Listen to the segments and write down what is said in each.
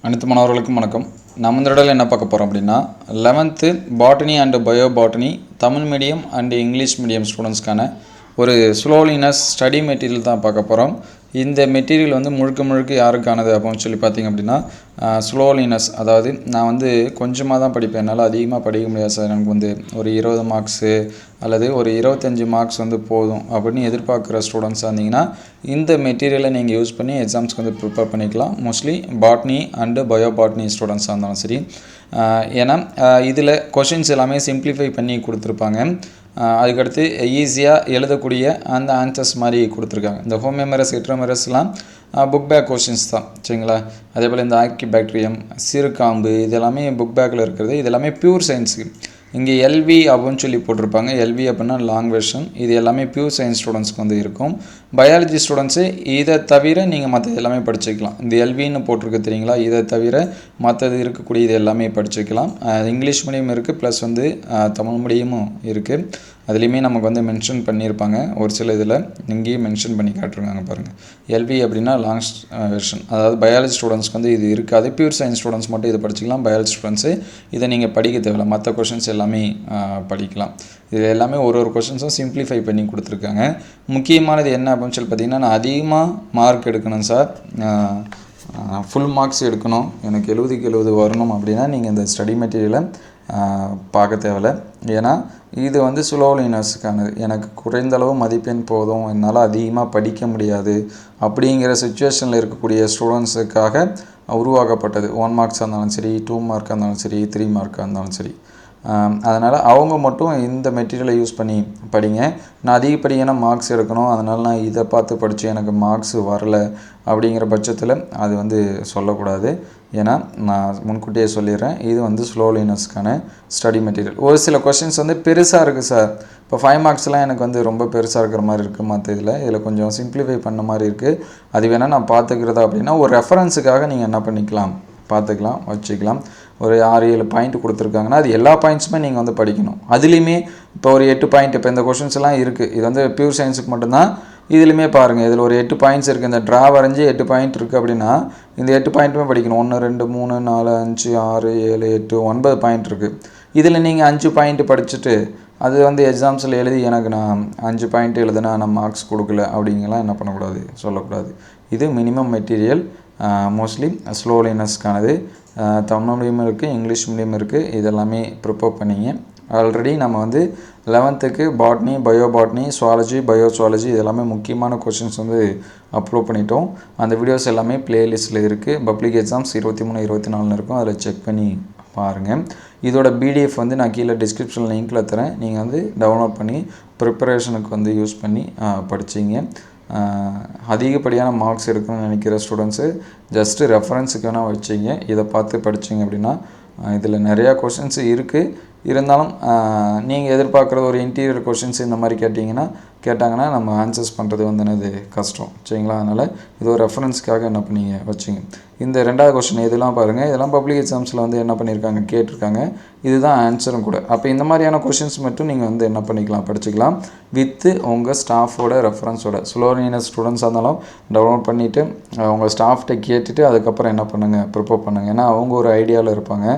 அனைத்து மாணவர்களுக்கும் வணக்கம். நம்ம இந்த இடத்துல என்ன பார்க்க போகிறோம் அப்படின்னா 11th botany and bio botany Tamil medium and English medium ஸ்டூடெண்ட்ஸ்க்கான ஒரு ஸ்லோலினஸ் ஸ்டடி மெட்டீரியல் தான் பார்க்க போகிறோம். இந்த மெட்டீரியல் வந்து முழுக்க யாருக்கானது அப்படின்னு சொல்லி பார்த்திங்க அப்படின்னா ஸ்லோலினஸ், அதாவது நான் வந்து கொஞ்சமாக தான் படிப்பேன், என்னால் அதிகமாக படிக்க முடியாது சார், எனக்கு வந்து ஒரு 20 மார்க்ஸு அல்லது ஒரு 25 மார்க்ஸ் வந்து போதும் அப்படின்னு எதிர்பார்க்குற ஸ்டூடெண்ட்ஸாக இருந்தீங்கன்னா இந்த மெட்டீரியலை நீங்கள் யூஸ் பண்ணி எக்ஸாம்ஸ்க்கு வந்து ப்ரிப்பேர் பண்ணிக்கலாம். Mostly botany and bio botany ஸ்டூடெண்ட்ஸாக இருந்தாலும் சரி. ஏன்னா இதில் கொஷின்ஸ் எல்லாமே சிம்பிளிஃபை பண்ணி கொடுத்துருப்பாங்க. அதுக்கடுத்து ஈஸியாக எழுதக்கூடிய அந்த ஆன்சர்ஸ் மாதிரி கொடுத்துருக்காங்க. இந்த ஹோம் மெமரஸ் எட்ரோமெரஸ்லாம் புக் பேக் கொஷின்ஸ் தான், சரிங்களா. அதே போல் இந்த ஆக்டிபாக்டீரியம், சிறுகாம்பு, இது எல்லாமே புக் பேக்கில் இருக்கிறது. இது எல்லாமே பியூர் சயின்ஸுக்கு. இங்கே எல்வி அப்படின்னு சொல்லி போட்டிருப்பாங்க. எல்வி அப்படின்னா லாங் வெர்ஷன். இது எல்லாமே பியூர் சயின்ஸ் ஸ்டூடெண்ட்ஸ்க்கு வந்து இருக்கும். பயாலஜி ஸ்டூடெண்ட்ஸு இதை தவிர நீங்கள் மற்றது எல்லாமே படிச்சுக்கலாம். இந்த எல்வின்னு போட்டிருக்கு தெரியுங்களா, இதை தவிர மற்றது இருக்கக்கூடிய இது எல்லாமே படிச்சுக்கலாம். இங்கிலீஷ் மீடியம் இருக்குது, ப்ளஸ் வந்து தமிழ் மீடியமும் இருக்குது. அதுலேயுமே நமக்கு வந்து மென்ஷன் பண்ணியிருப்பாங்க. ஒரு சில இதில் இங்கேயும் மென்ஷன் பண்ணி காட்டுருக்காங்க பாருங்கள். எல்வி அப்படின்னா லாங் வெர்ஷன், அதாவது பயாலஜி ஸ்டூடெண்ட்ஸ்க்கு வந்து இது இருக்காது. பியூர் சயின்ஸ் ஸ்டூடெண்ட்ஸ் மட்டும் இதை படிச்சிக்கலாம். பயாலஜி ஸ்டூடெண்ட்ஸு இதை நீங்கள் படிக்க தேவையில்லை, மற்ற கொஷின்ஸ் எல்லாமே படிக்கலாம். இது எல்லாமே ஒரு கொஷின்ஸும் சிம்பிளிஃபை பண்ணி கொடுத்துருக்காங்க. முக்கியமானது என்ன அப்படின்னு சொல்லி பார்த்தீங்கன்னா, நான் அதிகமாக மார்க் எடுக்கணும் சார், ஃபுல் மார்க்ஸ் எடுக்கணும், எனக்கு 70க்கு 70 வரணும் அப்படின்னா நீங்கள் இந்த ஸ்டடி மெட்டீரியலை பார்க்க தேவையில்லை. ஏன்னா இது வந்து ஸ்லோலினஸுக்கானது. எனக்கு குறைந்தளவு மதிப்பெண் போதும், என்னால் அதிகமாக படிக்க முடியாது அப்படிங்கிற சுச்சுவேஷனில் இருக்கக்கூடிய ஸ்டூடெண்ட்ஸுக்காக உருவாக்கப்பட்டது. 1 மார்க்ஸாக இருந்தாலும் சரி, 2 மார்க்காக இருந்தாலும் சரி, 3 மார்க்காக இருந்தாலும் சரி. அதனால் அவங்க மட்டும் இந்த மெட்டீரியலை யூஸ் பண்ணி படிங்க. நான் அதிகப்படியான மார்க்ஸ் எடுக்கணும், அதனால் நான் இதை பார்த்து படித்து எனக்கு மார்க்ஸ் வரலை அப்படிங்கிற பட்சத்தில் அது வந்து சொல்லக்கூடாது. ஏன்னா நான் முன்கூட்டியே சொல்லிடுறேன், இது வந்து ஸ்லோலினஸ்க்கான ஸ்டடி மெட்டீரியல். ஒரு சில கொஷின்ஸ் வந்து பெருசாக இருக்குது சார், இப்போ 5 மார்க்ஸ்லாம் எனக்கு வந்து ரொம்ப பெருசாக இருக்கிற மாதிரி இருக்குது, மற்ற இதில் கொஞ்சம் சிம்பிளிஃபை பண்ண மாதிரி இருக்குது, அது வேணால் நான் பார்த்துக்கிறதா அப்படின்னா ஒரு ரெஃபரன்ஸுக்காக நீங்கள் என்ன பண்ணிக்கலாம், பார்த்துக்கலாம், வச்சுக்கலாம். ஒரு 6-7 பாயிண்ட் கொடுத்துருக்காங்கன்னா அது எல்லா பாயிண்ட்ஸுமே நீங்கள் வந்து படிக்கணும். அதுலேயுமே இப்போ ஒரு 8 பாயிண்ட், இப்போ இந்த கொஷின்ஸ் எல்லாம் இருக்குது, இது வந்து பியூர் சயின்ஸுக்கு மட்டும்தான். இதுலையுமே பாருங்கள், இதில் ஒரு 8 பாயிண்ட்ஸ் இருக்குது. இந்த ட்ரா வரைஞ்சி 8 பாயிண்ட் இருக்குது அப்படின்னா இந்த 8 பாயிண்ட்டுமே படிக்கணும். 1 2 3 4 5 6 7 8 9 பாயிண்ட் இருக்குது. இதில் நீங்கள் 5 பாயிண்ட் படிச்சுட்டு அது வந்து எக்ஸாம்ஸில் எழுதி எனக்கு நான் 5 பாயிண்ட் எழுதுனா நான் மார்க்ஸ் கொடுக்கல அப்படிங்கலாம் என்ன பண்ணக்கூடாது, சொல்லக்கூடாது. இது மினிமம் மெட்டீரியல், மோஸ்ட்லி ஸ்லோலினஸ்க்கானது. தமிழ் மீடியம் இருக்குது, இங்கிலீஷ் மீடியம் இருக்குது. இதெல்லாமே ப்ரிப்பேர் பண்ணிங்க. ஆல்ரெடி நம்ம வந்து 11th botany, bio botany, zoology, bio zoology இதெல்லாமே முக்கியமான கொஷின்ஸ் வந்து அப்லோட் பண்ணிட்டோம். அந்த வீடியோஸ் எல்லாமே ப்ளேலிஸ்ட்டில் இருக்குது. பப்ளிக் எக்ஸாம்ஸ் 23 24 இருக்கும், அதில் செக் பண்ணி பாருங்கள். இதோட பிடிஎஃப் வந்து நான் கீழே டிஸ்கிரிப்ஷன் லிங்க்கில் தரேன், நீங்கள் வந்து டவுன்லோட் பண்ணி ப்ரிப்பரேஷனுக்கு வந்து யூஸ் பண்ணி படிச்சிங்க. அதிகப்படியான மார்க்ஸ் எடுக்கணும்னு நினைக்கிற ஸ்டூடெண்ட்ஸு ஜஸ்ட்டு ரெஃபரன்ஸுக்கு வேணால் வச்சிங்க, இதை பார்த்து படிச்சிங்க அப்படின்னா இதில் நிறையா கொஷின்ஸ் இருக்குது. இருந்தாலும் நீங்கள் எதிர்பார்க்குறது ஒரு இன்டீரியர் கொஷின்ஸ் இந்த மாதிரி கேட்டாங்கன்னா நம்ம ஆன்சர்ஸ் பண்ணுறது வந்து என்னது கஷ்டம், சரிங்களா. அதனால் இது ஒரு ரெஃபரன்ஸ்க்காக என்ன பண்ணீங்க வச்சுங்க. இந்த 2வது கொஷின் இதெல்லாம் பாருங்கள், இதெல்லாம் பப்ளிக் எக்ஸாம்ஸில் வந்து என்ன பண்ணியிருக்காங்க, கேட்டிருக்காங்க. இதுதான் ஆன்சரும் கூட. அப்போ இந்த மாதிரியான கொஷின்ஸ் மட்டும் நீங்கள் வந்து என்ன பண்ணிக்கலாம், படிச்சுக்கலாம் வித்து உங்கள் ஸ்டாஃபோட ரெஃபரன்ஸோட. ஸ்லோலினஸ் ஸ்டூடெண்ட்ஸாக இருந்தாலும் டவுன்லோட் பண்ணிவிட்டு உங்கள் ஸ்டாஃப்கிட்ட கேட்டுட்டு அதுக்கப்புறம் என்ன பண்ணுங்கள், ப்ரிப்பேர் பண்ணுங்கள். ஏன்னா அவங்க ஒரு ஐடியாவில் இருப்பாங்க,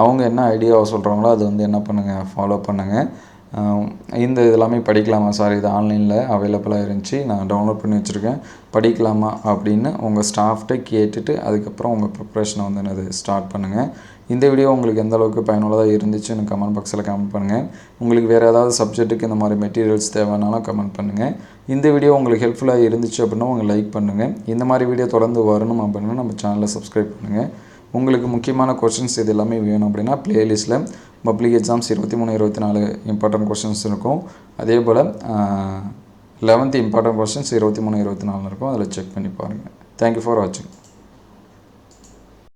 அவங்க என்ன ஐடியாவை சொல்கிறாங்களோ அது வந்து என்ன பண்ணுங்கள், ஃபாலோ பண்ணுங்கள். இந்த இதெல்லாமே படிக்கலாமா சார், இது ஆன்லைனில் அவைலபிளாக இருந்துச்சு, நான் டவுன்லோட் பண்ணி வச்சுருக்கேன், படிக்கலாமா அப்படின்னு உங்கள் ஸ்டாஃப்கிட்ட கேட்டுட்டு அதுக்கப்புறம் உங்கள் ப்ரிப்ரேஷனை வந்து என்னது ஸ்டார்ட் பண்ணுங்கள். இந்த வீடியோ உங்களுக்கு எந்த அளவுக்கு பயனுள்ளதாக இருந்துச்சுன்னு கமெண்ட் பாக்ஸில் கமெண்ட் பண்ணுங்கள். உங்களுக்கு வேறு ஏதாவது சப்ஜெக்ட்டுக்கு இந்த மாதிரி மெட்டீரியல்ஸ் தேவைனாலும் கமெண்ட் பண்ணுங்கள். இந்த வீடியோ உங்களுக்கு ஹெல்ப்ஃபுல்லாக இருந்துச்சு அப்படின்னா உங்கள் லைக் பண்ணுங்கள். இந்த மாதிரி வீடியோ தொடர்ந்து வரணும் அப்படின்னா நம்ம சேனலை சப்ஸ்கிரைப் பண்ணுங்கள். உங்களுக்கு முக்கியமான கொஷின்ஸ் இது எல்லாமே வேணும் அப்படின்னா ப்ளேலிஸ்ட்டில் பப்ளிக் எக்ஸாம்ஸ் 23 24 இம்பார்ட்டன்ட் கொஷின்ஸ் இருக்கும். அதே போல் 11th இம்பார்ட்டன்ட் கொஷின்ஸ் 23 24 இருக்கும், அதில் செக் பண்ணி பாருங்கள். தேங்க்யூ ஃபார் வாட்சிங்.